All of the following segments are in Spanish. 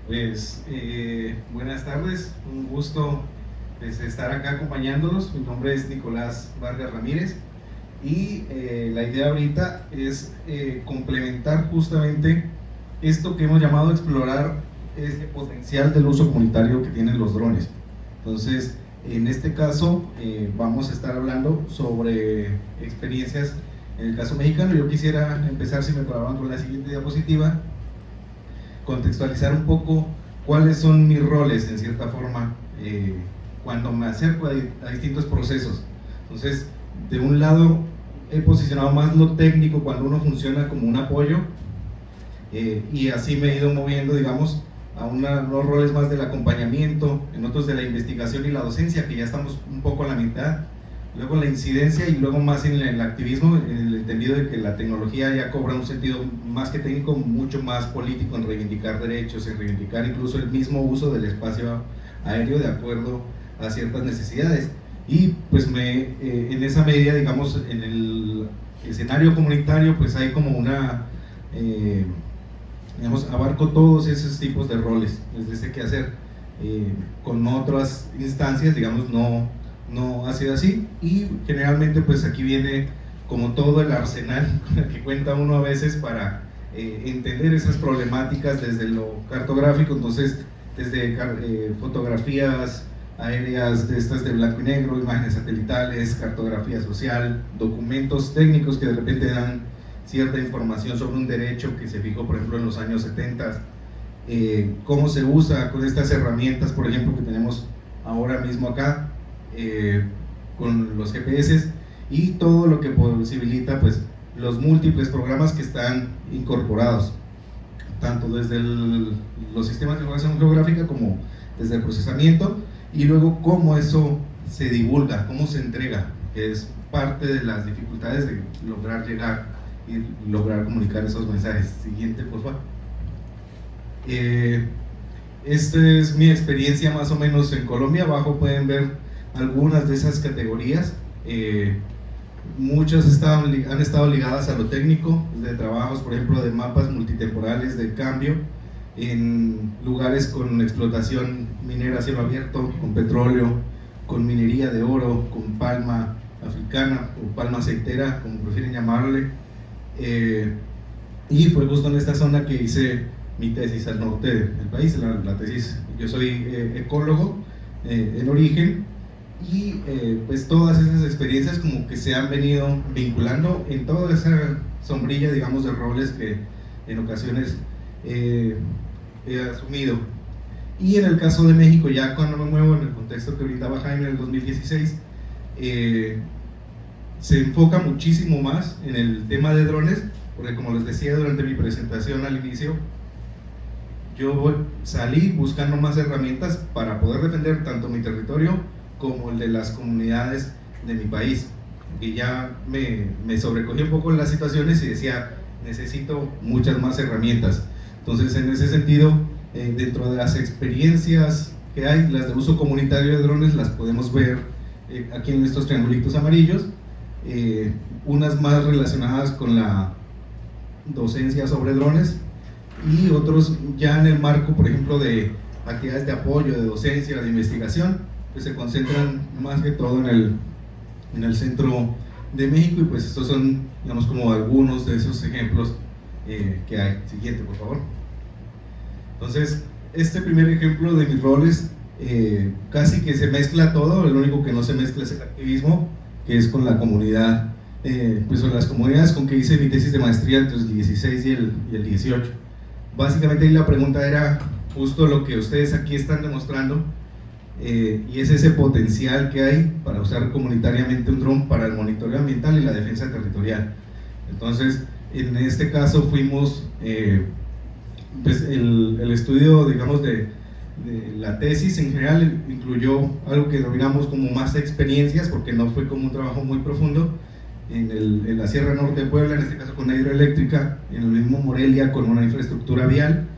Buenas tardes, un gusto estar acá acompañándolos. Mi nombre es Nicolás Vargas Ramírez y la idea ahorita es complementar justamente esto que hemos llamado explorar este potencial del uso comunitario que tienen los drones. Entonces, en este caso vamos a estar hablando sobre experiencias en el caso mexicano. Yo quisiera empezar, si me colaboran, con la siguiente diapositiva, contextualizar un poco cuáles son mis roles, en cierta forma, cuando me acerco a distintos procesos. Entonces, de un lado, he posicionado más lo técnico cuando uno funciona como un apoyo, y así me he ido moviendo, digamos, a unos roles más del acompañamiento, en otros de la investigación y la docencia, que ya estamos un poco a la mitad, luego la incidencia y luego más en el activismo, en el entendido de que la tecnología ya cobra un sentido más que técnico, mucho más político, en reivindicar derechos, en reivindicar incluso el mismo uso del espacio aéreo de acuerdo a ciertas necesidades. Y pues en esa medida, digamos, en el escenario comunitario, pues hay como una, digamos, abarco todos esos tipos de roles, desde qué hacer. Con otras instancias, digamos, no ha sido así, y generalmente pues aquí viene como todo el arsenal con el que cuenta uno a veces para entender esas problemáticas desde lo cartográfico. Entonces, desde fotografías aéreas de estas de blanco y negro, imágenes satelitales, cartografía social, documentos técnicos que de repente dan cierta información sobre un derecho que se fijó, por ejemplo, en los años 70, cómo se usa con estas herramientas, por ejemplo, que tenemos ahora mismo acá, con los GPS, y todo lo que posibilita pues los múltiples programas que están incorporados, tanto desde los sistemas de información geográfica como desde el procesamiento, y luego cómo eso se divulga, cómo se entrega, que es parte de las dificultades de lograr llegar y lograr comunicar esos mensajes. Siguiente, por favor. Esta es mi experiencia más o menos en Colombia. Abajo pueden ver algunas de esas categorías. Muchas han estado ligadas a lo técnico, de trabajos, por ejemplo, de mapas multitemporales de cambio en lugares con explotación minera a cielo abierto, con petróleo, con minería de oro, con palma africana o palma aceitera, como prefieren llamarle. Y fue justo en esta zona que hice mi tesis al norte del país, la tesis. Yo soy ecólogo en origen, y pues todas esas experiencias como que se han venido vinculando en toda esa sombrilla, digamos, de roles que en ocasiones he asumido. Y en el caso de México, ya cuando me muevo en el contexto que brindaba Jaime en el 2016, se enfoca muchísimo más en el tema de drones, porque como les decía durante mi presentación al inicio, yo salí buscando más herramientas para poder defender tanto mi territorio como el de las comunidades de mi país. Y ya me sobrecogí un poco en las situaciones y decía, necesito muchas más herramientas. Entonces, en ese sentido, dentro de las experiencias que hay, las de uso comunitario de drones, las podemos ver aquí en estos triangulitos amarillos, unas más relacionadas con la docencia sobre drones, y otros ya en el marco, por ejemplo, de actividades de apoyo, de docencia, de investigación, que se concentran más que todo en el centro de México. Y pues estos son, digamos, como algunos de esos ejemplos que hay. Siguiente, por favor. Entonces, este primer ejemplo de mis roles, casi que se mezcla todo. Lo único que no se mezcla es el activismo, que es con la comunidad, pues con las comunidades con que hice mi tesis de maestría entre el 16 y el 18. Básicamente ahí la pregunta era justo lo que ustedes aquí están demostrando, y es ese potencial que hay para usar comunitariamente un dron para el monitoreo ambiental y la defensa territorial. Entonces, en este caso fuimos, pues el estudio, digamos, de la tesis en general incluyó algo que denominamos como más experiencias, porque no fue como un trabajo muy profundo, en la Sierra Norte de Puebla, en este caso con una hidroeléctrica, en el mismo Morelia con una infraestructura vial,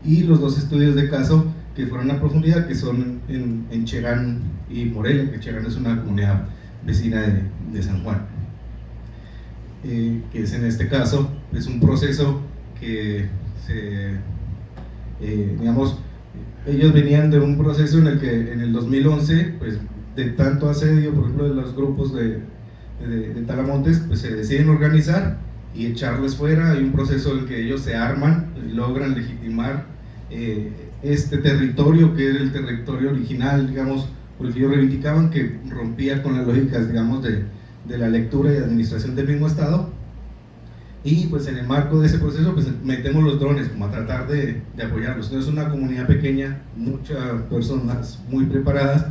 y los dos estudios de caso que fueron a profundidad, que son en Cherán y Morelia, que Cherán es una comunidad vecina de San Juan, que es en este caso es un proceso que se, digamos, Ellos venían de un proceso en el que en el 2011, pues de tanto asedio, por ejemplo, de los grupos de Talamontes, pues se deciden organizar y echarles fuera. Hay un proceso en que ellos se arman y logran legitimar este territorio, que era el territorio original, digamos, porque ellos reivindicaban que rompía con las lógicas, digamos, de la lectura y administración del mismo Estado. Y pues en el marco de ese proceso pues metemos los drones como a tratar de apoyarlos. No es una comunidad pequeña, muchas personas muy preparadas,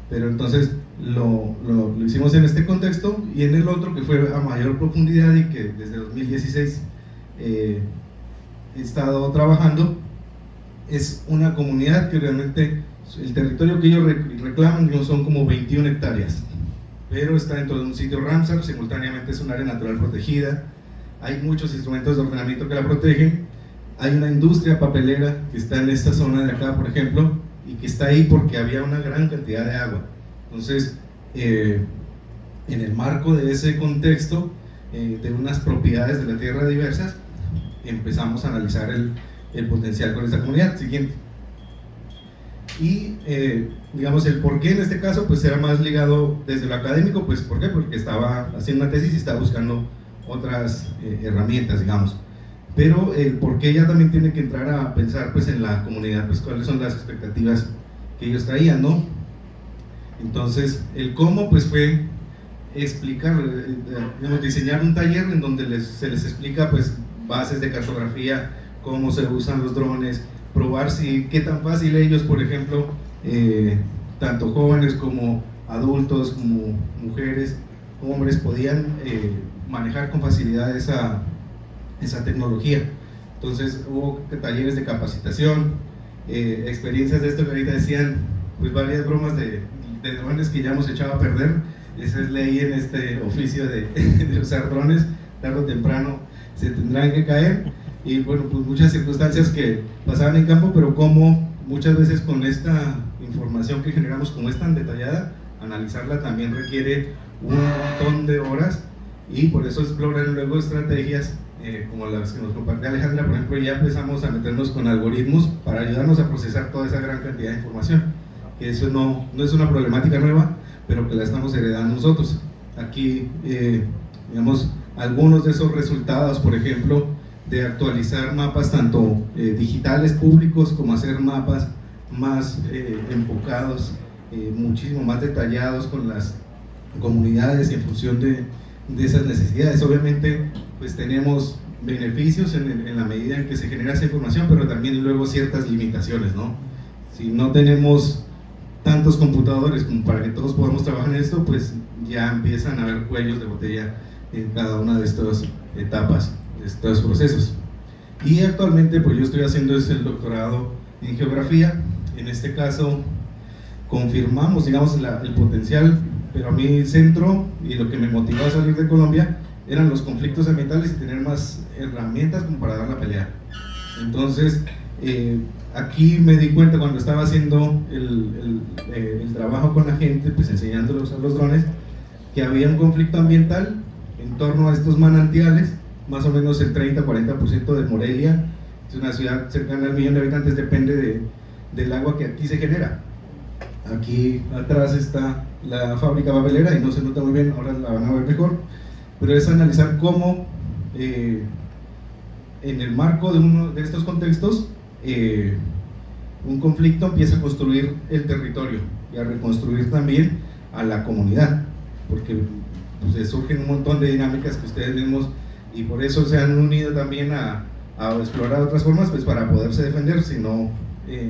pero entonces lo hicimos en este contexto. Y en el otro, que fue a mayor profundidad y que desde 2016 he estado trabajando, es una comunidad que realmente el territorio que ellos reclaman no son como 21 hectáreas, pero está dentro de un sitio Ramsar, simultáneamente es un área natural protegida. Hay muchos instrumentos de ordenamiento que la protegen. Hay una industria papelera que está en esta zona de acá, por ejemplo, y que está ahí porque había una gran cantidad de agua. Entonces, en el marco de ese contexto, de unas propiedades de la tierra diversas, empezamos a analizar el potencial con esta comunidad. Siguiente. Y digamos el por qué en este caso pues era más ligado desde lo académico. Pues ¿por qué? Porque estaba haciendo una tesis y estaba buscando otras herramientas, digamos, pero el por qué ya también tiene que entrar a pensar pues en la comunidad, pues cuáles son las expectativas que ellos traían, ¿no? Entonces el cómo pues fue explicar, digamos, diseñar un taller en donde se les explica pues bases de cartografía, cómo se usan los drones, probar si qué tan fácil ellos, por ejemplo, tanto jóvenes como adultos, como mujeres, hombres, podían manejar con facilidad esa tecnología. Entonces hubo talleres de capacitación, experiencias de esto que ahorita decían, pues varias bromas de drones que ya hemos echado a perder. Esa es ley en este oficio de usar drones, tarde o temprano se tendrán que caer. Y bueno, pues muchas circunstancias que pasaban en campo, pero como muchas veces con esta información que generamos, como es tan detallada, analizarla también requiere un montón de horas, y por eso exploran luego estrategias como las que nos compartió Alejandra, por ejemplo. Ya empezamos a meternos con algoritmos para ayudarnos a procesar toda esa gran cantidad de información, que eso no es una problemática nueva, pero que la estamos heredando nosotros. Aquí, digamos, algunos de esos resultados, por ejemplo, de actualizar mapas tanto digitales públicos como hacer mapas más enfocados, muchísimo más detallados con las comunidades y en función de esas necesidades. Obviamente pues tenemos beneficios en la medida en que se genera esa información, pero también luego ciertas limitaciones, ¿no? Si no tenemos tantos computadores como para que todos podamos trabajar en esto, pues ya empiezan a haber cuellos de botella en cada una de estas etapas, de estos procesos. Y actualmente pues yo estoy haciendo el doctorado en geografía. En este caso confirmamos, digamos, el potencial, pero a mi centro y lo que me motivó a salir de Colombia eran los conflictos ambientales y tener más herramientas como para dar la pelea. Entonces aquí me di cuenta cuando estaba haciendo el trabajo con la gente, pues enseñándoles a usar los drones, que había un conflicto ambiental en torno a estos manantiales. Más o menos el 30-40% de Morelia, es una ciudad cercana al 1 millón de habitantes, depende del agua que aquí se genera. Aquí atrás está la fábrica papelera y no se nota muy bien, ahora la van a ver mejor, pero es analizar cómo en el marco de uno de estos contextos un conflicto empieza a construir el territorio y a reconstruir también a la comunidad, porque pues, surgen un montón de dinámicas que ustedes mismos, y por eso se han unido también a explorar otras formas, pues para poderse defender. Si no,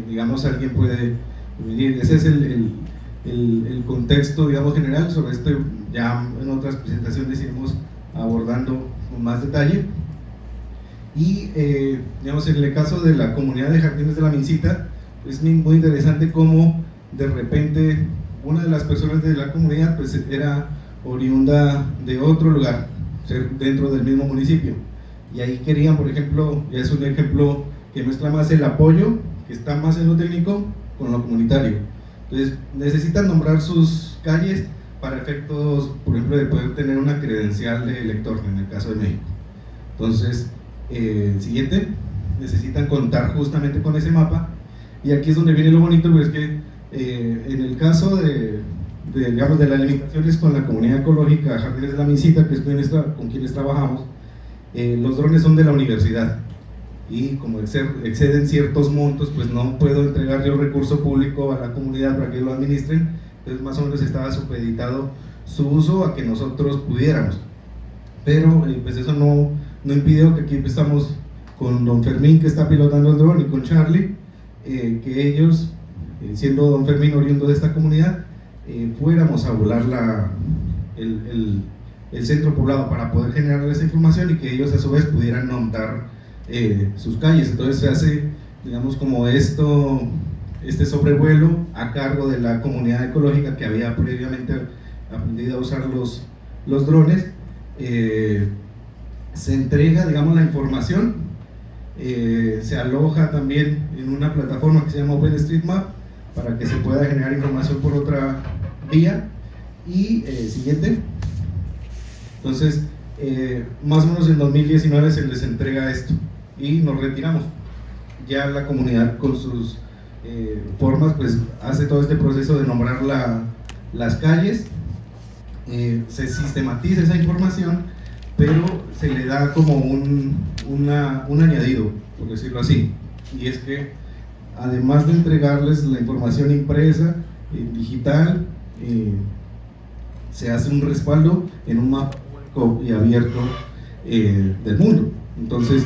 digamos, alguien puede venir. Ese es el contexto, digamos, general. Sobre esto ya en otras presentaciones iremos abordando con más detalle. Y digamos, en el caso de la comunidad de Jardines de la Mincita, es muy interesante cómo de repente una de las personas de la comunidad pues era oriunda de otro lugar, dentro del mismo municipio, y ahí querían, por ejemplo, ya es un ejemplo que mezcla más el apoyo, que está más en lo técnico, con lo comunitario. Entonces necesitan nombrar sus calles para efectos, por ejemplo, de poder tener una credencial de elector, en el caso de México. Entonces, siguiente, necesitan contar justamente con ese mapa, Y aquí es donde viene lo bonito, pues es que en el caso digamos, de las limitaciones con la comunidad ecológica Jardines de la Mincita, que es con quienes trabajamos, los drones son de la universidad y como exceden ciertos montos, pues no puedo entregar yo recurso público a la comunidad para que lo administren. Entonces más o menos estaba supeditado su uso a que nosotros pudiéramos, pero pues eso no impidió que aquí estamos con don Fermín, que está pilotando el dron, y con Charlie, que ellos, siendo don Fermín oriundo de esta comunidad, fuéramos a volar el centro poblado para poder generar esa información y que ellos a su vez pudieran montar sus calles. Entonces se hace, digamos, como este sobrevuelo a cargo de la comunidad ecológica que había previamente aprendido a usar los drones. Se entrega, digamos, la información, se aloja también en una plataforma que se llama OpenStreetMap para que se pueda generar información por otra vía. Y siguiente. Entonces, más o menos en 2019 se les entrega esto y nos retiramos. Ya la comunidad con sus formas, pues hace todo este proceso de nombrar las calles, se sistematiza esa información, pero se le da como un añadido, por decirlo así, y es que además de entregarles la información impresa, digital, se hace un respaldo en un mapa y abierto del mundo. Entonces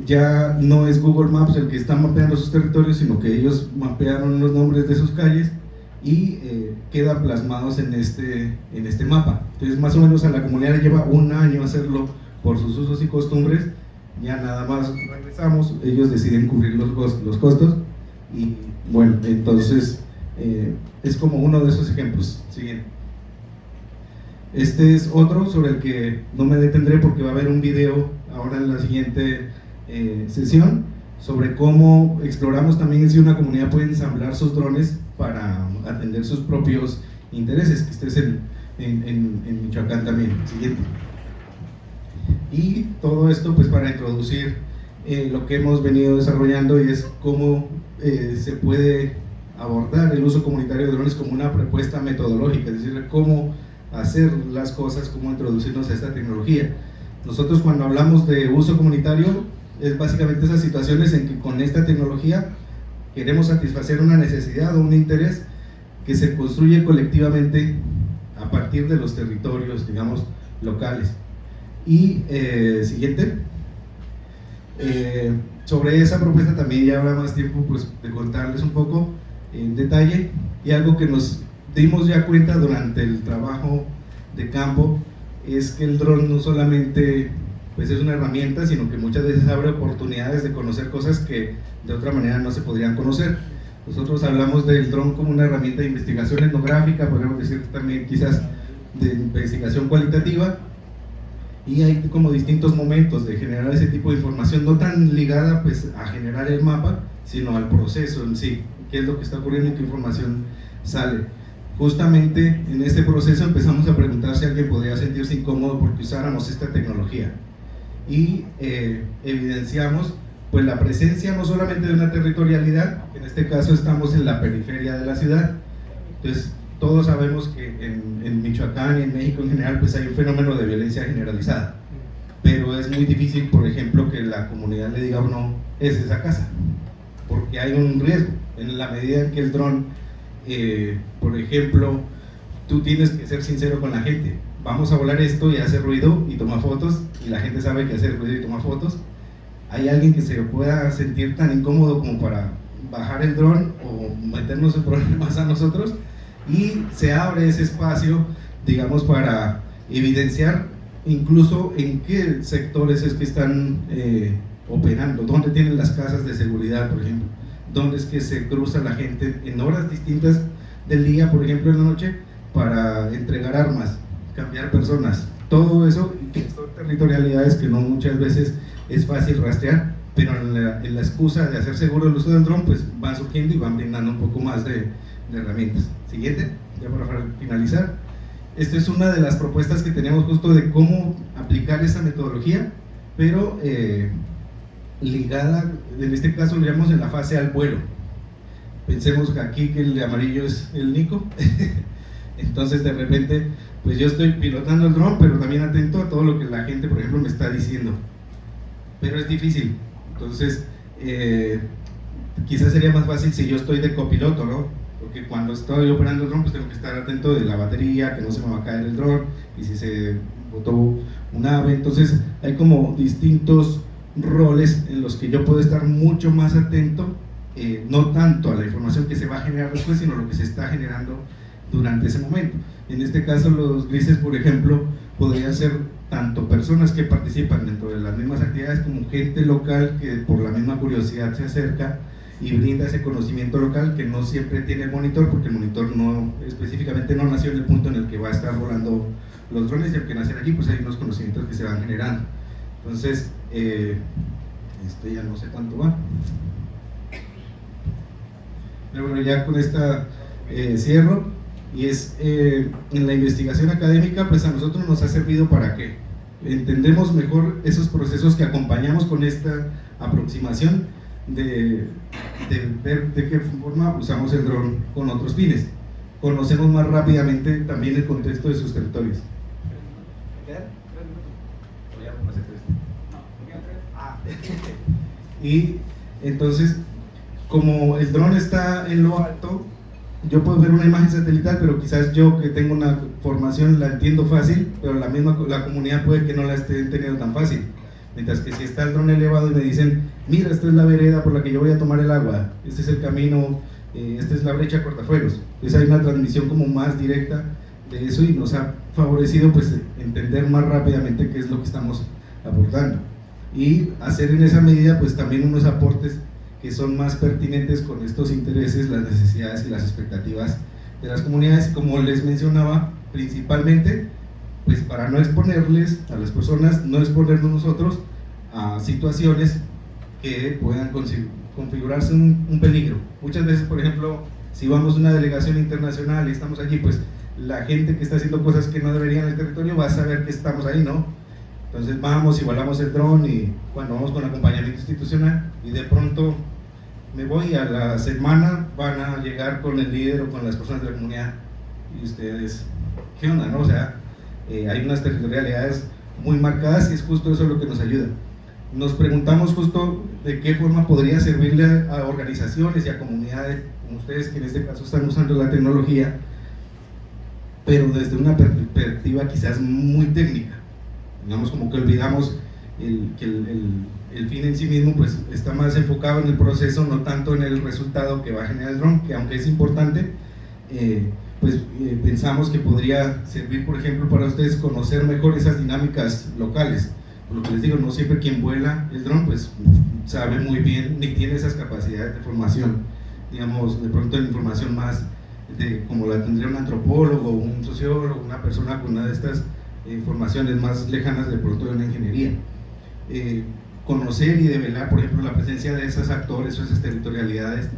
ya no es Google Maps el que está mapeando sus territorios, sino que ellos mapearon los nombres de sus calles y queda plasmados en este mapa. Entonces más o menos a la comunidad le lleva un año hacerlo por sus usos y costumbres. Ya nada más regresamos, ellos deciden cubrir los costos y bueno, entonces es como uno de esos ejemplos. Siguiente. Este es otro sobre el que no me detendré porque va a haber un video ahora en la siguiente sesión sobre cómo exploramos también si una comunidad puede ensamblar sus drones para atender sus propios intereses, que este es en Michoacán también. Siguiente. Y todo esto pues para introducir lo que hemos venido desarrollando, y es cómo se puede abordar el uso comunitario de drones como una propuesta metodológica, es decir, cómo hacer las cosas, cómo introducirnos a esta tecnología. Nosotros cuando hablamos de uso comunitario es básicamente esas situaciones en que con esta tecnología queremos satisfacer una necesidad o un interés que se construye colectivamente a partir de los territorios, digamos, locales. Y siguiente. Sobre esa propuesta también ya habrá más tiempo pues, de contarles un poco en detalle, y algo que nos dimos ya cuenta durante el trabajo de campo es que el dron no solamente pues, es una herramienta, sino que muchas veces abre oportunidades de conocer cosas que de otra manera no se podrían conocer. Nosotros hablamos del dron como una herramienta de investigación etnográfica, podríamos decir también quizás de investigación cualitativa, y hay como distintos momentos de generar ese tipo de información, no tan ligada pues a generar el mapa, sino al proceso en sí, qué es lo que está ocurriendo y qué información sale. Justamente en este proceso empezamos a preguntar si alguien podría sentirse incómodo porque usáramos esta tecnología, y evidenciamos pues la presencia no solamente de una territorialidad, en este caso estamos en la periferia de la ciudad. Entonces todos sabemos que en Michoacán y en México en general pues hay un fenómeno de violencia generalizada, pero es muy difícil, por ejemplo, que la comunidad le diga a uno, es esa casa, porque hay un riesgo, en la medida en que el dron, por ejemplo, tú tienes que ser sincero con la gente, vamos a volar esto y hace ruido y toma fotos, y la gente sabe que hace ruido y toma fotos. ¿Hay alguien que se pueda sentir tan incómodo como para bajar el dron o meternos en problemas a nosotros? Y se abre ese espacio, digamos, para evidenciar incluso en qué sectores es que están operando, dónde tienen las casas de seguridad, por ejemplo, dónde es que se cruza la gente en horas distintas del día, por ejemplo en la noche, para entregar armas, cambiar personas, todo eso, que son territorialidades que no muchas veces es fácil rastrear, pero en la excusa de hacer seguro el uso del dron, pues van surgiendo y van brindando un poco más de herramientas. Siguiente, ya para finalizar. Esta es una de las propuestas que tenemos justo de cómo aplicar esa metodología, pero ligada, en este caso lo llamamos en la fase al vuelo. pensemos que aquí que el de amarillo es el Nico, entonces de repente pues yo estoy pilotando el dron, pero también atento a todo lo que la gente, por ejemplo, me está diciendo, pero es difícil. Entonces quizás sería más fácil si yo estoy de copiloto, ¿no? Porque cuando estoy operando el dron pues tengo que estar atento de la batería, que no se me va a caer el dron, y si se botó un ave. Entonces hay como distintos roles en los que yo puedo estar mucho más atento, no tanto a la información que se va a generar después, sino lo que se está generando durante ese momento. En este caso los grises, por ejemplo, podrían ser tanto personas que participan dentro de las mismas actividades como gente local que por la misma curiosidad se acerca y brinda ese conocimiento local, que no siempre tiene el monitor, porque el monitor no, específicamente no nació en el punto en el que va a estar volando los drones, y al que nacen aquí pues hay unos conocimientos que se van generando. Entonces esto ya no sé cuánto va, pero bueno, ya con esta cierro. Y es en la investigación académica pues a nosotros nos ha servido para que entendemos mejor esos procesos que acompañamos con esta aproximación de ver de qué forma usamos el dron con otros fines. Conocemos más rápidamente también el contexto de sus territorios. Y entonces, como el dron está en lo alto, yo puedo ver una imagen satelital, pero quizás yo que tengo una formación la entiendo fácil, pero la comunidad puede que no la esté entendiendo tan fácil. Mientras que si está el dron elevado y me dicen, mira, esta es la vereda por la que yo voy a tomar el agua, este es el camino, esta es la brecha cortafuegos. Entonces hay una transmisión como más directa de eso y nos ha favorecido pues entender más rápidamente qué es lo que estamos aportando. Y hacer en esa medida pues también unos aportes que son más pertinentes con estos intereses, las necesidades y las expectativas de las comunidades, como les mencionaba, principalmente pues para no exponerles a las personas, no exponernos nosotros a situaciones que puedan configurarse un peligro. Muchas veces, por ejemplo, si vamos a una delegación internacional y estamos allí, pues la gente que está haciendo cosas que no deberían en el territorio va a saber que estamos ahí, ¿no? Entonces vamos y volamos el dron y cuando vamos con acompañamiento institucional y de pronto me voy, a la semana van a llegar con el líder o con las personas de la comunidad y ustedes, ¿qué onda, no? O sea, hay unas territorialidades muy marcadas y es justo eso lo que nos ayuda. Nos preguntamos justo de qué forma podría servirle a organizaciones y a comunidades como ustedes, que en este caso están usando la tecnología, pero desde una perspectiva quizás muy técnica. Digamos como que olvidamos que el fin en sí mismo pues está más enfocado en el proceso, no tanto en el resultado que va a generar el dron, que aunque es importante, pensamos que podría servir, por ejemplo, para ustedes conocer mejor esas dinámicas locales. Por lo que les digo, no siempre quien vuela el dron pues sabe muy bien ni tiene esas capacidades de formación, digamos, de pronto la información más como la tendría un antropólogo, un sociólogo, una persona con una de estas formaciones más lejanas de pronto de una ingeniería. Conocer y develar, por ejemplo, la presencia de esos actores o esas territorialidades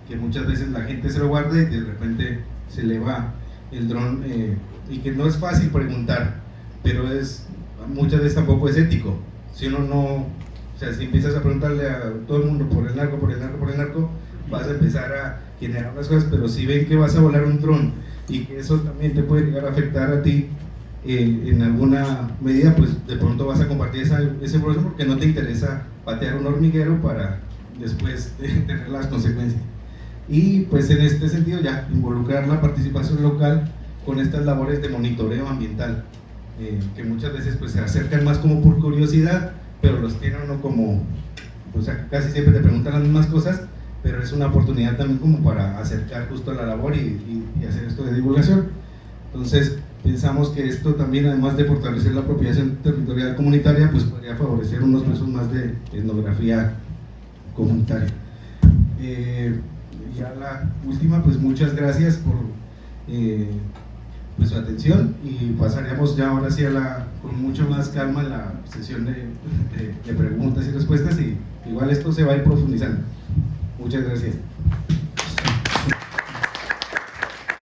que muchas veces la gente se lo guarda y de repente se le va el dron, y que no es fácil preguntar, pero muchas veces tampoco es ético. Si uno no, o sea, si empiezas a preguntarle a todo el mundo por el narco, vas a empezar a generar las cosas, pero si ven que vas a volar un dron y que eso también te puede llegar a afectar a ti, en alguna medida, pues de pronto vas a compartir ese proceso porque no te interesa patear un hormiguero para después tener las consecuencias. Y pues en este sentido ya involucrar la participación local con estas labores de monitoreo ambiental, que muchas veces pues se acercan más como por curiosidad, pero los tienen uno como, o sea, casi siempre te preguntan las mismas cosas, pero es una oportunidad también como para acercar justo a la labor y hacer esto de divulgación. Entonces pensamos que esto también, además de fortalecer la apropiación territorial comunitaria, pues podría favorecer unos procesos más de etnografía comunitaria. Ya la última, pues muchas gracias por pues, su atención, y pasaríamos ya ahora sí con mucho más calma a la sesión de preguntas y respuestas, y igual esto se va a ir profundizando. Muchas gracias.